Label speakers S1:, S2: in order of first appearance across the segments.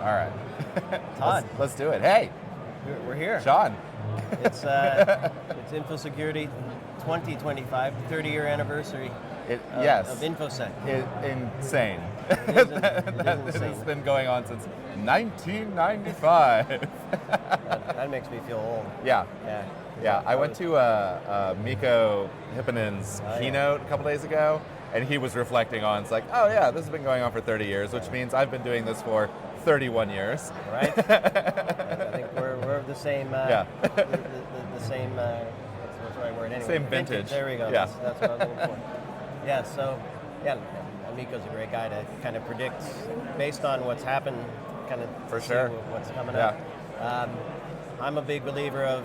S1: All right.
S2: Todd.
S1: Let's do it. Hey,
S2: We're here.
S1: Sean.
S2: It's InfoSec Europe 2025, 30-year anniversry
S1: Yes.
S2: of InfoSec.
S1: Insane.
S2: It is insane.
S1: It's been going on since 1995.
S2: That makes me feel old.
S1: Yeah.
S2: Yeah.
S1: I went to Mikko Hipponen's keynote a couple days ago, and he was reflecting on, it's like, oh yeah, this has been going on for 30 years, which means I've been doing this for 31 years.
S2: Right? I think we're of the same, the same, what's the right word anyway?
S1: Same vintage.
S2: There we go.
S1: Yeah.
S2: That's what I was looking for. Yeah, so, Mikko's a great guy to kind of predict, based on what's happened, kind of
S1: For
S2: see
S1: sure.
S2: what's coming up. I'm a big believer of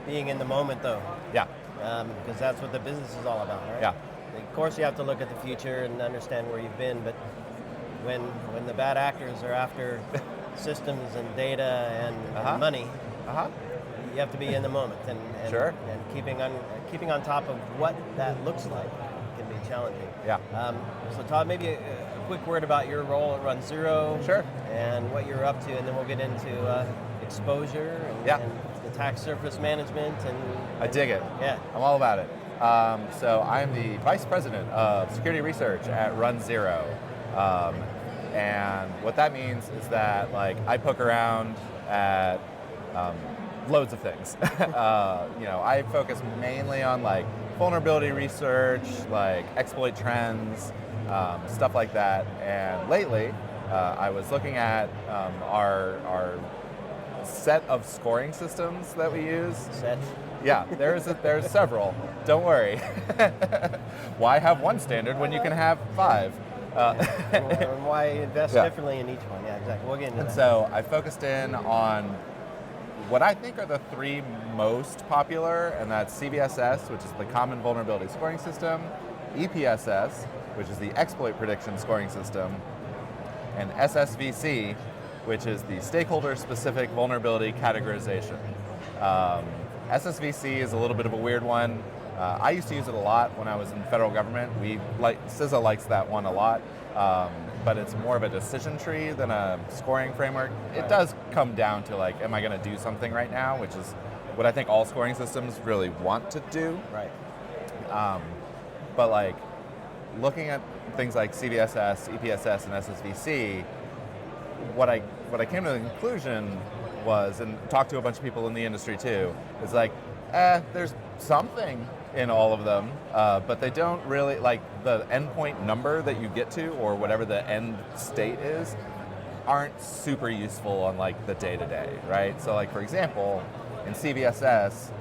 S2: being in the moment, though.
S1: Yeah.
S2: Because that's what the business is all about, right?
S1: Yeah.
S2: Of course, you have to look at the future and understand where you've been, but when the bad actors are after systems and data and money, you have to be in the moment and
S1: Sure.
S2: and keeping on top of what that looks like can be challenging.
S1: Yeah.
S2: So Todd, maybe a quick word about your role at runZero.
S1: Sure.
S2: And what you're up to, and then we'll get into exposure and the attack surface management.
S1: I dig it.
S2: Yeah.
S1: I'm all about it. So I'm the Vice President of Security Research at runZero. And what that means is that I poke around at loads of things. I focus mainly on vulnerability research, exploit trends, stuff like that. And lately, I was looking at our set of scoring systems that we use.
S2: Set.
S1: Yeah, there's several. Don't worry. Why have one standard when you can have 5?
S2: And why invest differently in each one? Yeah, exactly. We'll get into that.
S1: So I focused in on what I think are the 3 most popular, and that's CVSS, which is the Common Vulnerability Scoring System, EPSS, which is the Exploit Prediction Scoring System, and SSVC, which is the Stakeholder-Specific Vulnerability Categorization. SSVC is a little bit of a weird one. I used to use it a lot when I was in federal government. CISA likes that one a lot, but it's more of a decision tree than a scoring framework. It does come down to am I going to do something right now, which is what I think all scoring systems really want to do.
S2: Right.
S1: But looking at things like CVSS, EPSS, and SSVC, what I came to the conclusion was, and talked to a bunch of people in the industry too, is there's something in all of them, but they don't really, the endpoint number that you get to, or whatever the end state is, aren't super useful on the day-to-day, right? So for example, in CVSS,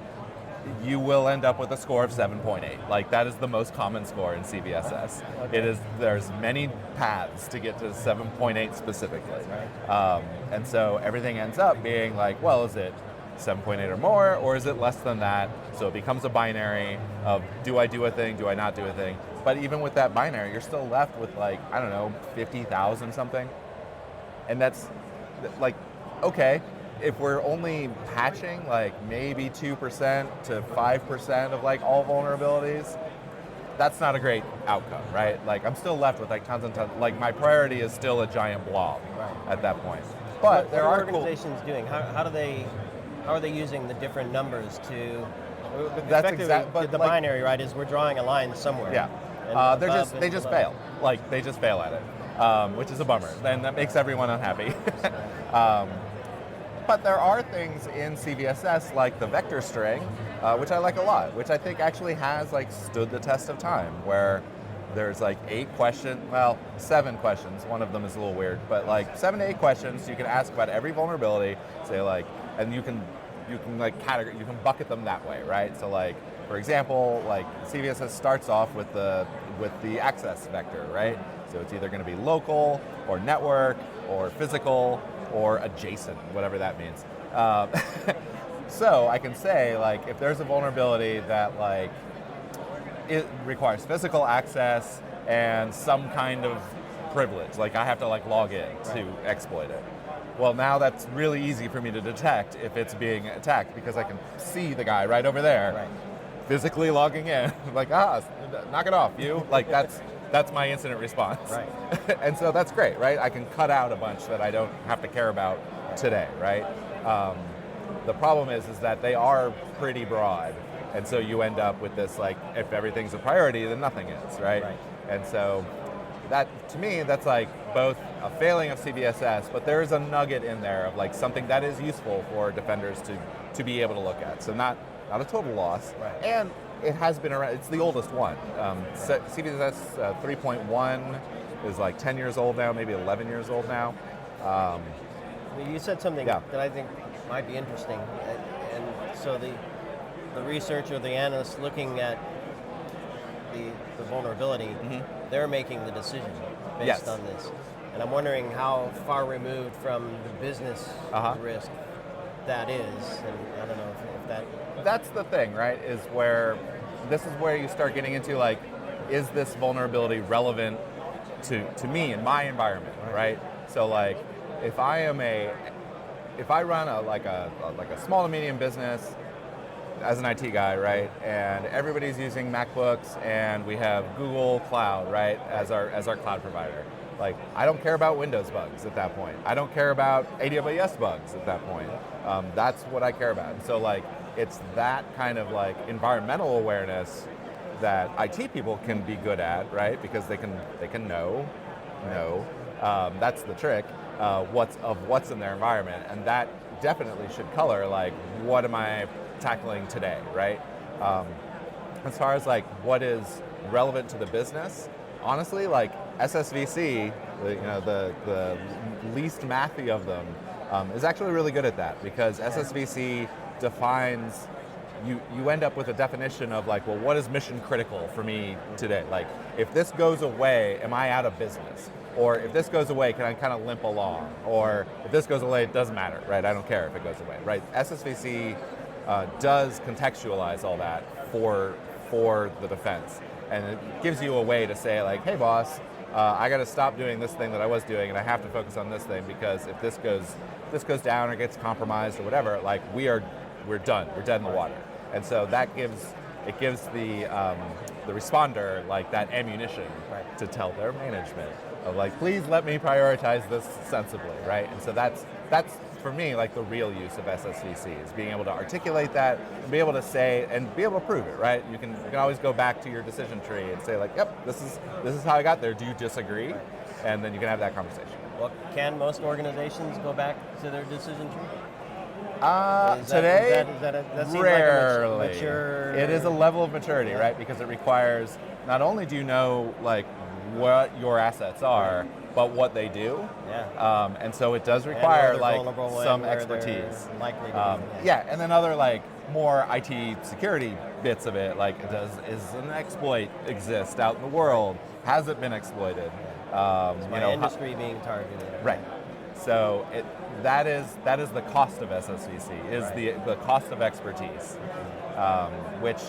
S1: you will end up with a score of 7.8. That is the most common score in CVSS. Okay. There's many paths to get to 7.8 specifically. Right. And so everything ends up being well, is it 7.8 or more, or is it less than that? So it becomes a binary of, do I do a thing, do I not do a thing? But even with that binary, you're still left with 50,000 something. And that's okay, if we're only patching maybe 2% to 5% of all vulnerabilities, that's not a great outcome, right? I'm still left with tons and tons. My priority is still a giant blob at that point. But there are
S2: organizations doing. How are they using the different numbers to?
S1: That's exactly.
S2: But the binary, right, is we're drawing a line somewhere.
S1: Yeah. They just fail. They just fail at it, which is a bummer. Then that makes everyone unhappy. But there are things in CVSS like the vector string, which I like a lot, which I think actually has stood the test of time, where there's 7 questions. One of them is a little weird, but 7 to 8 questions you can ask about every vulnerability, say and you can bucket them that way, right? So for example, CVSS starts off with the access vector, right? So it's either going to be local or network or physical or adjacent, whatever that means. So I can say if there's a vulnerability that it requires physical access and some kind of privilege, I have to log in to exploit it. Well, now that's really easy for me to detect if it's being attacked, because I can see the guy right over there, physically logging in. Knock it off, you. that's my incident response.
S2: Right.
S1: And so that's great, right? I can cut out a bunch that I don't have to care about today, right? The problem is that they are pretty broad. And so you end up with this, like, if everything's a priority, then nothing is, right? And so that, to me, that's like both a failing of CVSS, but there is a nugget in there of like something that is useful for defenders to be able to look at. So not a total loss.
S2: Right.
S1: And it has been around, it's the oldest one. CVSS 3.1 is like 10 years old now, maybe 11 years old now.
S2: You said something that I think might be interesting. And so the researcher, the analyst looking at the vulnerability, they're making the decision based on this. And I'm wondering how far removed from the business risk that is. And I don't know if that...
S1: That's the thing, right, this is where you start getting into, like, is this vulnerability relevant to me in my environment, right? So, like, if I run a small to medium business as an IT guy, right, and everybody's using MacBooks and we have Google Cloud, right, as our cloud provider. Like, I don't care about Windows bugs at that point. I don't care about AWS bugs at that point. That's what I care about. And so, like, it's that kind of like environmental awareness that IT people can be good at, right? Because they can know. That's the trick. What's in their environment, and that definitely should color like what am I tackling today, right? As far as like what is relevant to the business, honestly, like SSVC, the least mathy of them, is actually really good at that, because SSVC defines, you end up with a definition of like, well, what is mission critical for me today? Like, if this goes away, am I out of business? Or if this goes away, can I kind of limp along? Or if this goes away, it doesn't matter, right? I don't care if it goes away, right? SSVC does contextualize all that for the defense. And it gives you a way to say like, hey boss, I got to stop doing this thing that I was doing, and I have to focus on this thing, because if this goes down or gets compromised or whatever, like we're done. We're dead in the water. And so that gives the responder like that ammunition to tell their management of like, please let me prioritize this sensibly, right? And so that's for me like the real use of SSVC, is being able to articulate that and be able to say and be able to prove it, right? You can always go back to your decision tree and say like, yep, this is how I got there. Do you disagree? And then you can have that conversation.
S2: Well, can most organizations go back to their decision tree?
S1: Today,
S2: that
S1: rarely.
S2: Like a mature...
S1: It is a level of maturity, right? Because it requires, not only do you know like what your assets are, but what they do.
S2: Yeah.
S1: And so it does require like some expertise.
S2: Likely to be,
S1: and then other like more IT security bits of it, like is an exploit exist out in the world? Has it been exploited?
S2: Industry being targeted.
S1: Right. So that is the cost of SSVC, is the cost of expertise, which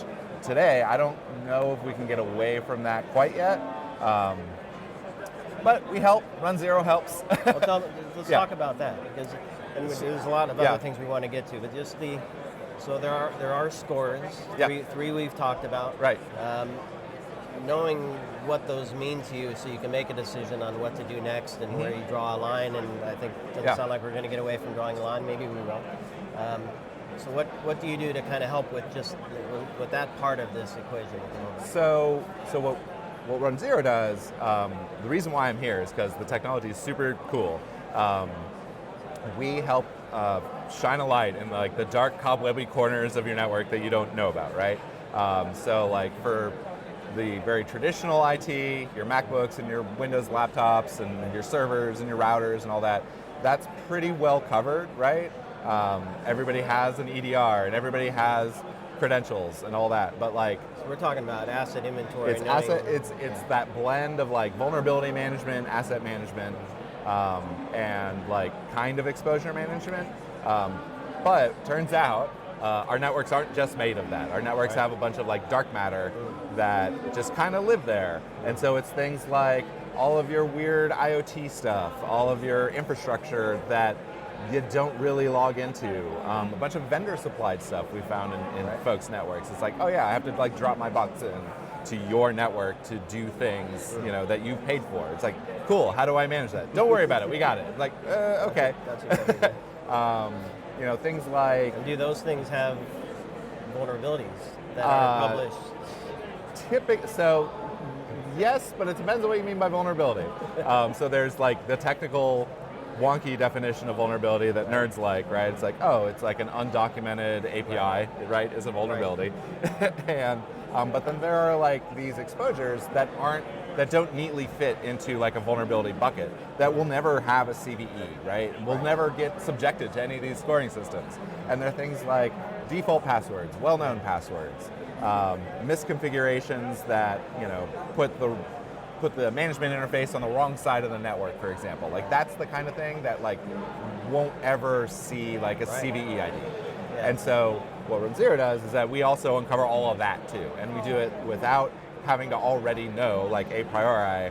S1: today I don't know if we can get away from that quite yet. But we help. runZero helps.
S2: Let's talk about that, because there's a lot of other things we want to get to, but just so there are scores. Three we've talked about.
S1: Right.
S2: Knowing what those mean to you, so you can make a decision on what to do next and where you draw a line. And I think it doesn't sound like we're going to get away from drawing a line. Maybe we will. So what do you do to kind of help with just with that part of this equation at the moment?
S1: So what runZero does, the reason why I'm here is because the technology is super cool. We help shine a light in like the dark, cobwebby corners of your network that you don't know about, right? So like for the very traditional IT, your MacBooks and your Windows laptops and your servers and your routers and all that, that's pretty well covered, right? Everybody has an EDR and everybody has credentials and all that, but like,
S2: so we're talking about asset inventory.
S1: It's that blend of like vulnerability management, asset management, and like kind of exposure management. But turns out our networks aren't just made of that. Our networks have a bunch of like dark matter that just kind of live there. And so it's things like all of your weird IoT stuff, all of your infrastructure that you don't really log into. A bunch of vendor supplied stuff we found in folks' networks. It's like, oh yeah, I have to like drop my box in to your network to do things, that you paid for. It's like, cool, how do I manage that? Don't worry about it, we got it. Like, okay.
S2: That's exactly
S1: Things like...
S2: And do those things have vulnerabilities that are published?
S1: So, yes, but it depends on what you mean by vulnerability. So there's like the technical wonky definition of vulnerability that nerds like, right? It's like, it's like an undocumented API, right, is a vulnerability. Right. And but then there are like these exposures that don't neatly fit into like a vulnerability bucket that will never have a CVE, right? Will never get subjected to any of these scoring systems. And there are things like default passwords, well-known passwords, misconfigurations that put the management interface on the wrong side of the network, for example. Like that's the kind of thing that like won't ever see like a CVE ID. Yeah. And so what runZero does is that we also uncover all of that too, and we do it without having to already know like a priori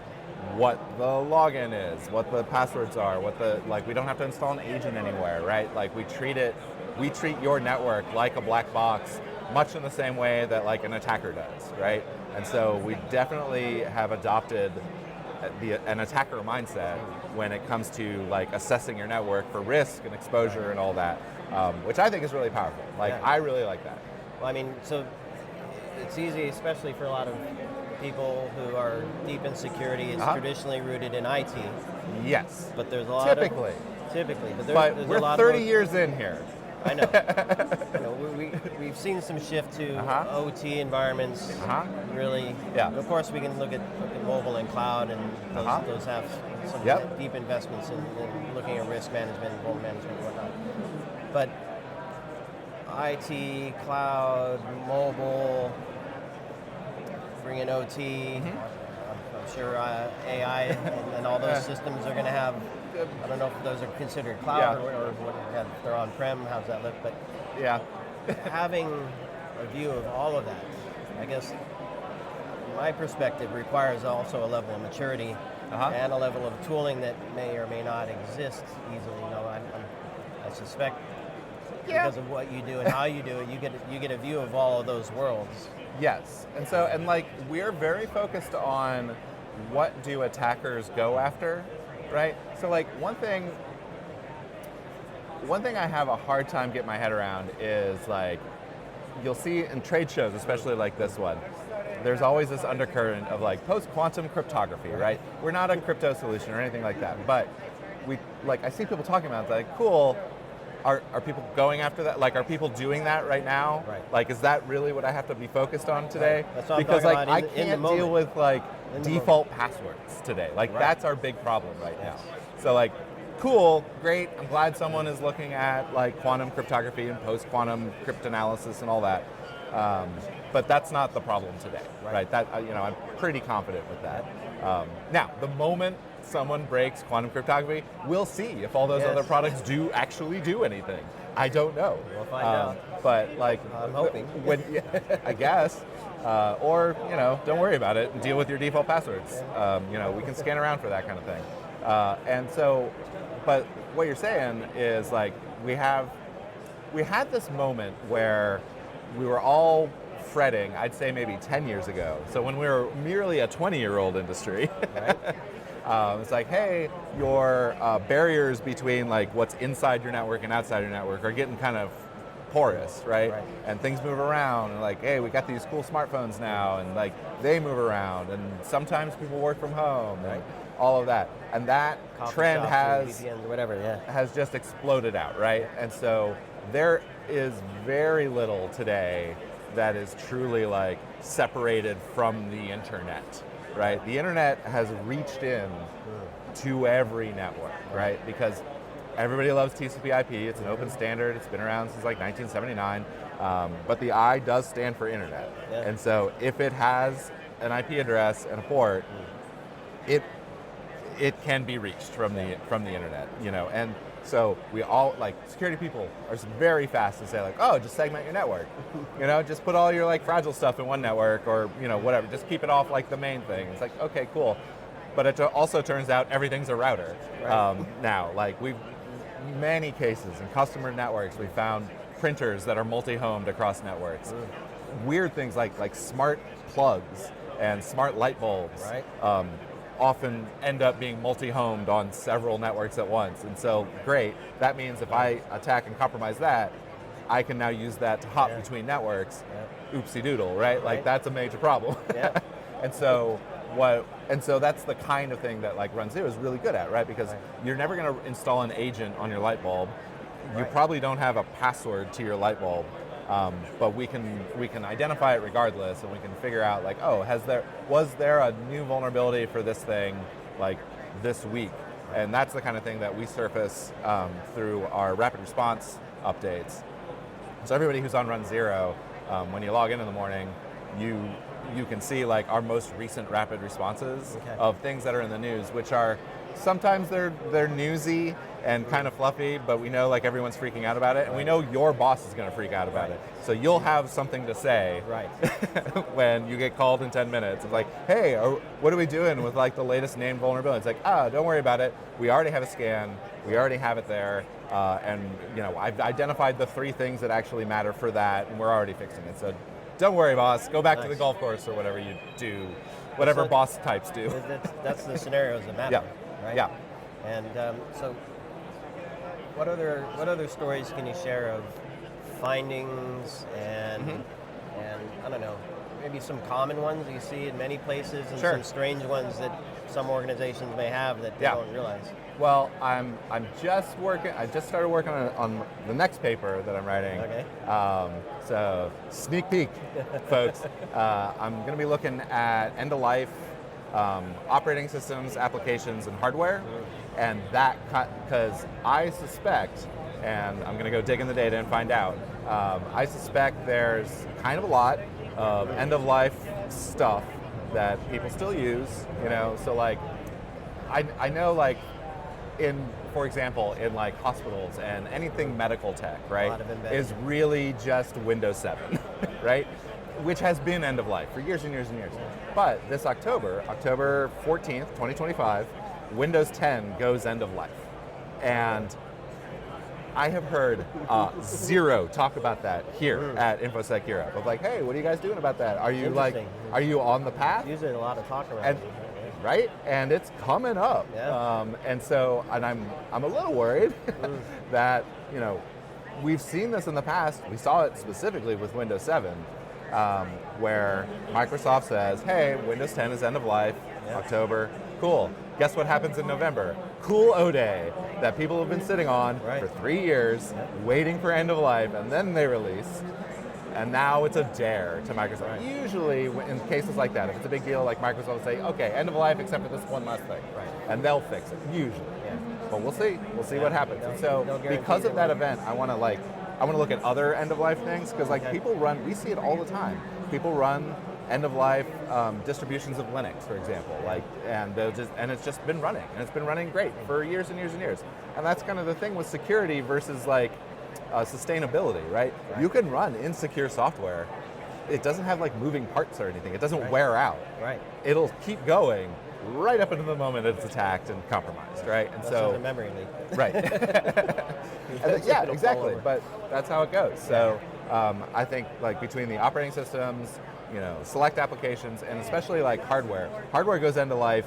S1: what the login is, what the passwords are, we don't have to install an agent anywhere, right? Like we treat your network like a black box, much in the same way that like an attacker does, right? And so we definitely have adopted an attacker mindset when it comes to like assessing your network for risk and exposure and all that, which I think is really powerful. Like I really like that.
S2: Well, I mean, so it's easy, especially for a lot of people who are deep in security. It's traditionally rooted in IT.
S1: Yes.
S2: But there's a lot
S1: typically,
S2: but
S1: we're 30 years in here.
S2: I know. We've seen some shift to OT environments. Really. Yeah. Of course, we can look at mobile and cloud, and those have some deep investments in looking at risk management, vulnerability management, and whatnot. But IT, cloud, mobile, bring in OT. I'm sure AI and all those systems are going to have. I don't know if those are considered cloud or if they're on-prem, how's that look? But having a view of all of that, I guess, from my perspective, requires also a level of maturity and a level of tooling that may or may not exist easily. I suspect because of what you do and how you do it, you get a view of all of those worlds.
S1: Yes, and like we're very focused on what do attackers go after. Right? So like one thing I have a hard time getting my head around is like, you'll see in trade shows, especially like this one, there's always this undercurrent of like post-quantum cryptography, right? We're not a crypto solution or anything like that, but I see people talking about it, like, cool, are people going after that? Like, are people doing that right now?
S2: Right.
S1: Like, is that really what I have to be focused on today?
S2: Right. That's what
S1: because
S2: I'm
S1: like I can't deal with like default passwords today. Like that's our big problem right now. So like, cool, great. I'm glad someone is looking at like quantum cryptography and post-quantum cryptanalysis and all that. But that's not the problem today, right? That I'm pretty confident with that. Now, the moment someone breaks quantum cryptography, we'll see if all those other products do actually do anything. I don't know.
S2: We'll find out.
S1: But like,
S2: I'm hoping.
S1: I guess. Or don't worry about it and deal with your default passwords. We can scan around for that kind of thing. And so, but what you're saying is like we had this moment where we were all fretting, I'd say maybe 10 years ago. So when we were merely a 20-year-old industry, it's like, hey, your barriers between like what's inside your network and outside your network are getting kind of porous, right? And things move around, and like, hey, we got these cool smartphones now, and like they move around, and sometimes people work from home, and all of that. And that trend has just exploded out, right? And so there is very little today that is truly like separated from the internet, right? The internet has reached in to every network, right? Because everybody loves TCP/IP. It's an open standard. It's been around since like 1979. But the I does stand for internet. And so if it has an IP address and a port, it can be reached from the internet, And so we all, like, security people are very fast to say like, oh, just segment your network. Just put all your like fragile stuff in one network, or whatever. Just keep it off like the main thing. It's like, okay, cool. But it also turns out everything's a router now. Like many cases in customer networks, we found printers that are multi-homed across networks. Weird things like smart plugs and smart light bulbs often end up being multi-homed on several networks at once. And so, great, that means if I attack and compromise that, I can now use that to hop between networks. Oopsie doodle, right? Like that's a major problem. And so that's the kind of thing that like runZero is really good at, right? Because you're never going to install an agent on your light bulb. You probably don't have a password to your light bulb, but we can identify it regardless, and we can figure out like, oh, was there a new vulnerability for this thing like this week? And that's the kind of thing that we surface through our rapid response updates. So everybody who's on runZero, when you log in the morning, you can see like our most recent rapid responses of things that are in the news, which are sometimes they're newsy and kind of fluffy, but we know like everyone's freaking out about it, and we know your boss is going to freak out about it. So you'll have something to say when you get called in 10 minutes. It's like, hey, what are we doing with like the latest named vulnerability? It's like, don't worry about it. We already have a scan. We already have it there, and I've identified the 3 things that actually matter for that, and we're already fixing it. So don't worry, boss. Go back to the golf course or whatever you do, whatever boss types do.
S2: That's the scenarios that matter, right?
S1: Yeah.
S2: And so, what other stories can you share of findings and I don't know, maybe some common ones you see in many places, and some strange ones that some organizations may have that they don't realize?
S1: Well, I just started working on the next paper that I'm writing. So sneak peek, folks. I'm going to be looking at end-of-life operating systems, applications, and hardware, and that because I suspect, and I'm going to go dig in the data and find out. I suspect there's kind of a lot of end-of-life stuff that people still use. So like, I know like. For example, in like hospitals and anything medical tech, right, is really just Windows 7, right? Which has been end of life for years and years and years. But this October 14th, 2025, Windows 10 goes end of life. And I have heard zero talk about that here at InfoSec Europe. Of like, hey, what are you guys doing about that? Are you on the path?
S2: Usually a lot of talk around it.
S1: Right, and it's coming up, and I'm a little worried that we've seen this in the past. We saw it specifically with Windows 7, where Microsoft says, "Hey, Windows 10 is end of life, October. Cool. Guess what happens in November? Cool O-Day that people have been sitting on for 3 years, waiting for end of life, and then they release." And now it's a dare to Microsoft. Usually, in cases like that, if it's a big deal, like Microsoft will say, okay, end of life except for this one last thing. And they'll fix it, usually. But we'll see. We'll see what happens. And so because of that event, I want to look at other end of life things, because like people run, we see it all the time. People run end of life distributions of Linux, for example, and it's just been running, and it's been running great for years and years and years. And that's kind of the thing with security versus like sustainability, right? You can run insecure software. It doesn't have like moving parts or anything. It doesn't wear out. It'll keep going right up into the moment it's attacked and compromised, right? And
S2: so a memory leak.
S1: Yeah, exactly. But that's how it goes. So I think like between the operating systems, select applications, and especially like hardware goes end of life.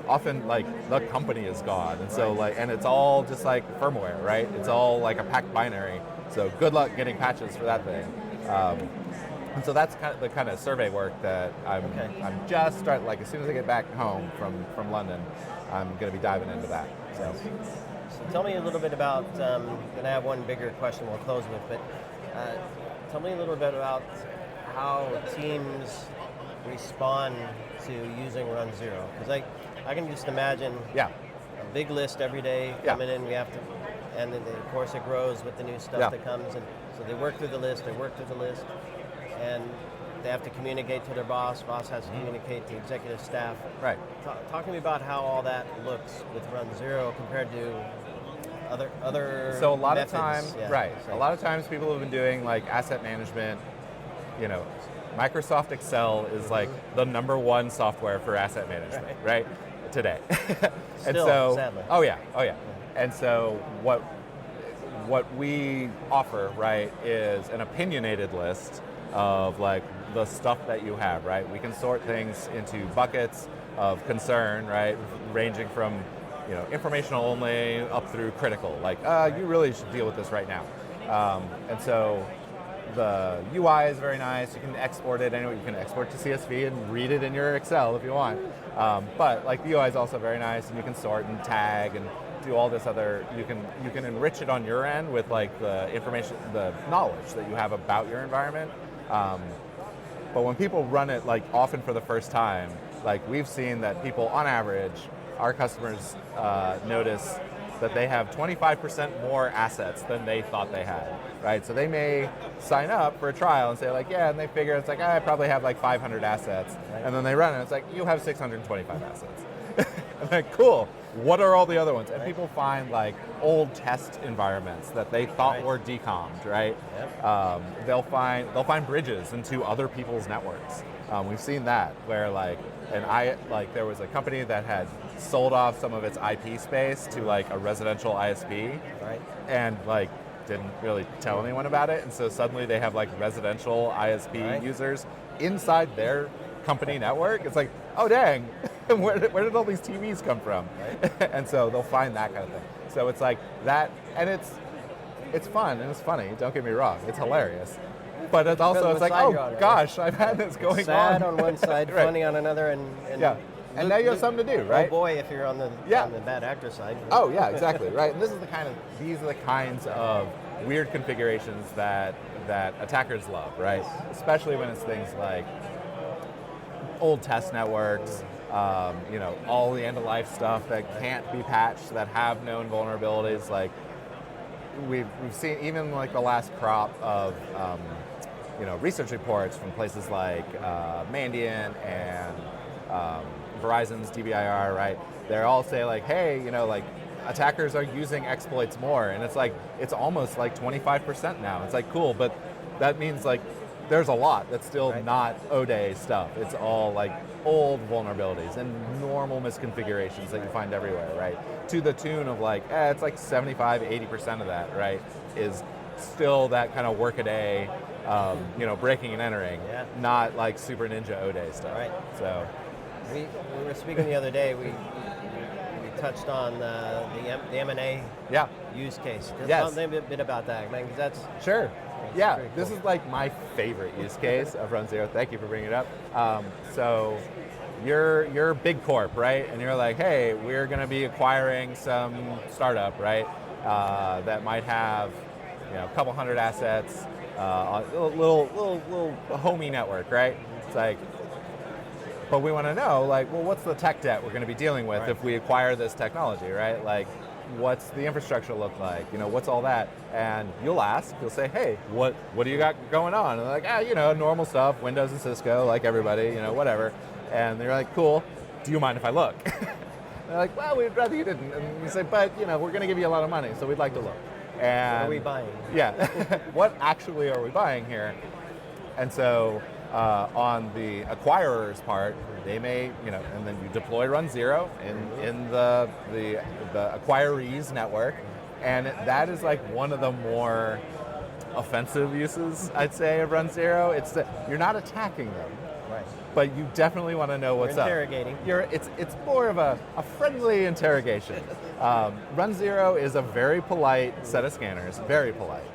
S1: Often like the company is gone, and so like, and it's all just like firmware, right? It's all like a packed binary. So good luck getting patches for that thing. And so that's kind of the kind of survey work that I'm just starting. Like as soon as I get back home from London, I'm going to be diving into that. So
S2: tell me a little bit about. And I have one bigger question we'll close with, but tell me a little bit about how teams respond to using runZero, because I can just imagine a big list every day coming in. We have to, and then of course it grows with the new stuff that comes, and so they work through the list, and they have to communicate to their boss. Boss has to communicate to executive staff.
S1: Right.
S2: Talk to me about how all that looks with runZero compared to other.
S1: So a lot
S2: methods.
S1: of times, a lot of times people have been doing like asset management. Microsoft Excel is like the #1 software for asset management, right? Today. And
S2: Still, sadly.
S1: Oh yeah. And so what we offer, right, is an opinionated list of like the stuff that you have, right? We can sort things into buckets of concern, right? Ranging from, informational only up through critical. Like, you really should deal with this right now. And so the UI is very nice. You can export it anyway. You can export to CSV and read it in your Excel if you want. But like the UI is also very nice, and you can sort and tag and do all this other. You can enrich it on your end with like the information, the knowledge that you have about your environment. But when people run it like often for the first time, like we've seen that people on average, our customers notice that they have 25% more assets than they thought they had, right? So they may sign up for a trial and say like, yeah, and they figure it's like, I probably have like 500 assets. Right. And then they run it, and it's like, you have 625 assets. I'm like, cool, what are all the other ones? And people find like old test environments that they thought were decommed, right? Yep. They'll find bridges into other people's networks. We've seen that where there was a company that had sold off some of its IP space to like a residential ISP, right? And like didn't really tell anyone about it, and so suddenly they have like residential ISP users inside their company network. It's like, oh dang, where did all these TVs come from? Right. And so they'll find that kind of thing. So it's like that, and it's fun and it's funny. Don't get me wrong, it's hilarious. But it's also, it's like, oh gosh, I've had this going on.
S2: Sad on one side, right. Funny on another, and
S1: yeah. And now you have something to do, right?
S2: Oh boy, if you're on the bad actor side.
S1: Oh yeah, exactly, right. And these are the kinds of weird configurations that attackers love, right? Especially when it's things like old test networks, all the end-of-life stuff that can't be patched, that have known vulnerabilities. Like we've seen even like the last crop of research reports from places like Mandiant and Verizon's DBIR, right? They all say like, hey, attackers are using exploits more, and it's like, it's almost like 25% now. It's like, cool, but that means like there's a lot that's still not O-Day stuff. It's all like old vulnerabilities and normal misconfigurations that you find everywhere, right? To the tune of like, it's like 75, 80% of that, right, is still that kind of work-a-day, breaking and entering, not like super ninja O-Day stuff. Right. So
S2: we were speaking the other day. We touched on the M&A use case. Tell me a bit about that, man, because that's
S1: sure. Yeah,
S2: cool.
S1: This is like my favorite use case of runZero. Thank you for bringing it up. So you're big corp, right? And you're like, hey, we're going to be acquiring some startup, right? That might have a couple hundred assets, a little homey network, right? It's like, but we want to know, like, well, what's the tech debt we're going to be dealing with if we acquire this technology, right? Like, what's the infrastructure look like? What's all that? And you'll say, hey, what do you got going on? And they're like, normal stuff, Windows and Cisco, like everybody, whatever. And they're like, cool, do you mind if I look? They're like, well, we'd rather you didn't. And you say, but, we're going to give you a lot of money, so we'd like to look. And
S2: what are we buying?
S1: Yeah, what actually are we buying here? And so on the acquirer's part, they may, and then you deploy runZero in the acquiree's network, and that is like one of the more offensive uses, I'd say, of runZero. It's that you're not attacking them, right? But you definitely want to know what's up.
S2: Interrogating.
S1: It's more of a friendly interrogation. runZero is a very polite set of scanners, very polite.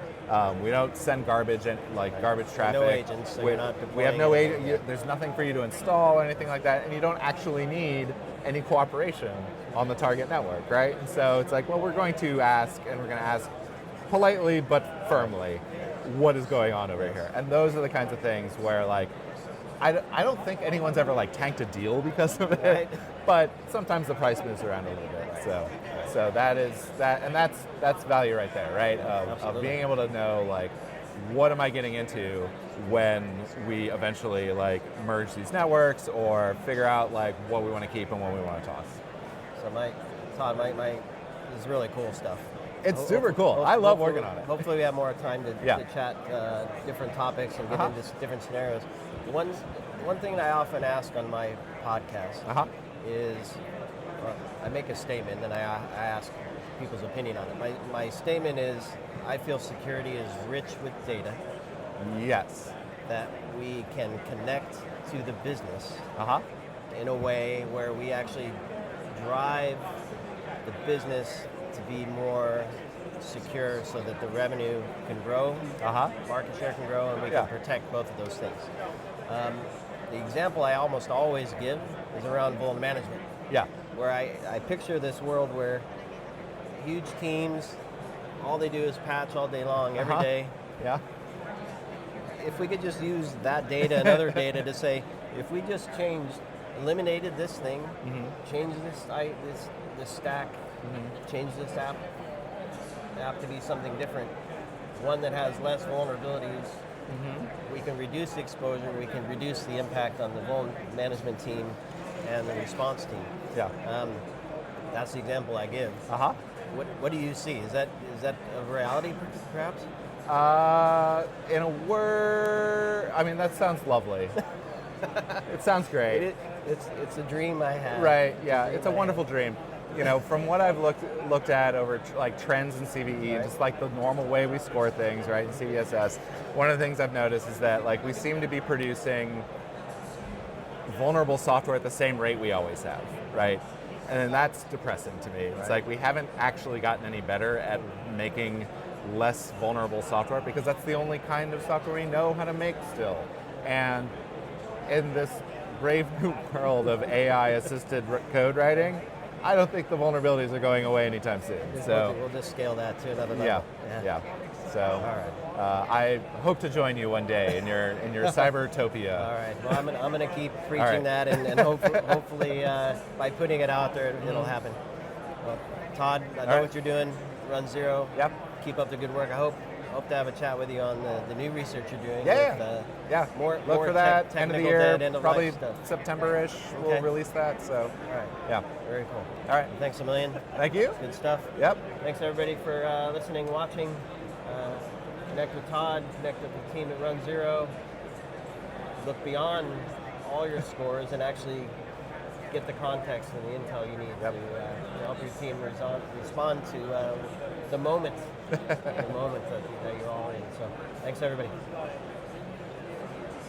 S1: We don't send garbage and garbage traffic.
S2: No agents. So you're not
S1: we have no agent. There's nothing for you to install or anything like that, and you don't actually need any cooperation on the target network, right? And so it's like, well, we're going to ask, and we're going to ask politely but firmly, what is going on over here? And those are the kinds of things where I don't think anyone's ever tanked a deal because of it, but sometimes the price moves around a little bit. So that is that, and that's value right there, right? Of being able to know what am I getting into when we eventually merge these networks or figure out what we want to keep and what we want to toss.
S2: So Todd, this is really cool stuff.
S1: It's super cool. I love working on it.
S2: Hopefully we have more time to chat different topics and get into different scenarios. One thing that I often ask on my podcast is, I make a statement and I ask people's opinion on it. My statement is, I feel security is rich with data.
S1: Yes.
S2: that we can connect to the business
S1: Uh-huh.
S2: in a way where we actually drive the business to be more secure so that the revenue can grow,
S1: Uh-huh.
S2: market share can grow, and we
S1: Yeah.
S2: can protect both of those things. The example I almost always give is around vulnerability management,
S1: Yeah.
S2: where I picture this world where huge teams, all they do is patch all day long, every day.
S1: Yeah.
S2: If we could just use that data and other data to say, if we just eliminated this thing, changed this stack, changed this app to be something different, one that has less vulnerabilities, we can reduce the exposure, we can reduce the impact on the vulnerability management team and the response team.
S1: Yeah.
S2: That's the example I give.
S1: Uh-huh.
S2: What do you see? Is that a reality, perhaps?
S1: In a word, I mean, that sounds lovely. It sounds great.
S2: It's a dream I have.
S1: Right, yeah, it's a wonderful dream. You know, from what I've looked at over like trends in CVE, and just like the normal way we score things, right, in CVSS, one of the things I've noticed is that like we seem to be producing vulnerable software at the same rate we always have, right? And that's depressing to me. It's like we haven't actually gotten any better at making less vulnerable software because that's the only kind of software we know how to make still. And in this brave new world of AI-assisted code writing, I don't think the vulnerabilities are going away anytime soon. So
S2: we'll just scale that to another level.
S1: Yeah. So
S2: all right.
S1: I hope to join you one day in your cybertopia.
S2: All right. Well, I'm going to keep preaching that, and hopefully by putting it out there, it'll happen. Well, Todd, I know what you're doing. runZero.
S1: Yep.
S2: Keep up the good work. I hope to have a chat with you on the new research you're doing.
S1: Yeah.
S2: More
S1: for that end of the year, probably
S2: stuff.
S1: September-ish.
S2: Okay.
S1: We'll release that. So.
S2: All right.
S1: Yeah.
S2: Very cool.
S1: All right.
S2: Thanks a million.
S1: Thank you.
S2: Good stuff.
S1: Yep.
S2: Thanks everybody for listening, watching. Connect with Todd. Connect with the team at runZero. Look beyond all your scores and actually get the context and the intel you need to help your team respond to the moment, that you're all in. So thanks everybody.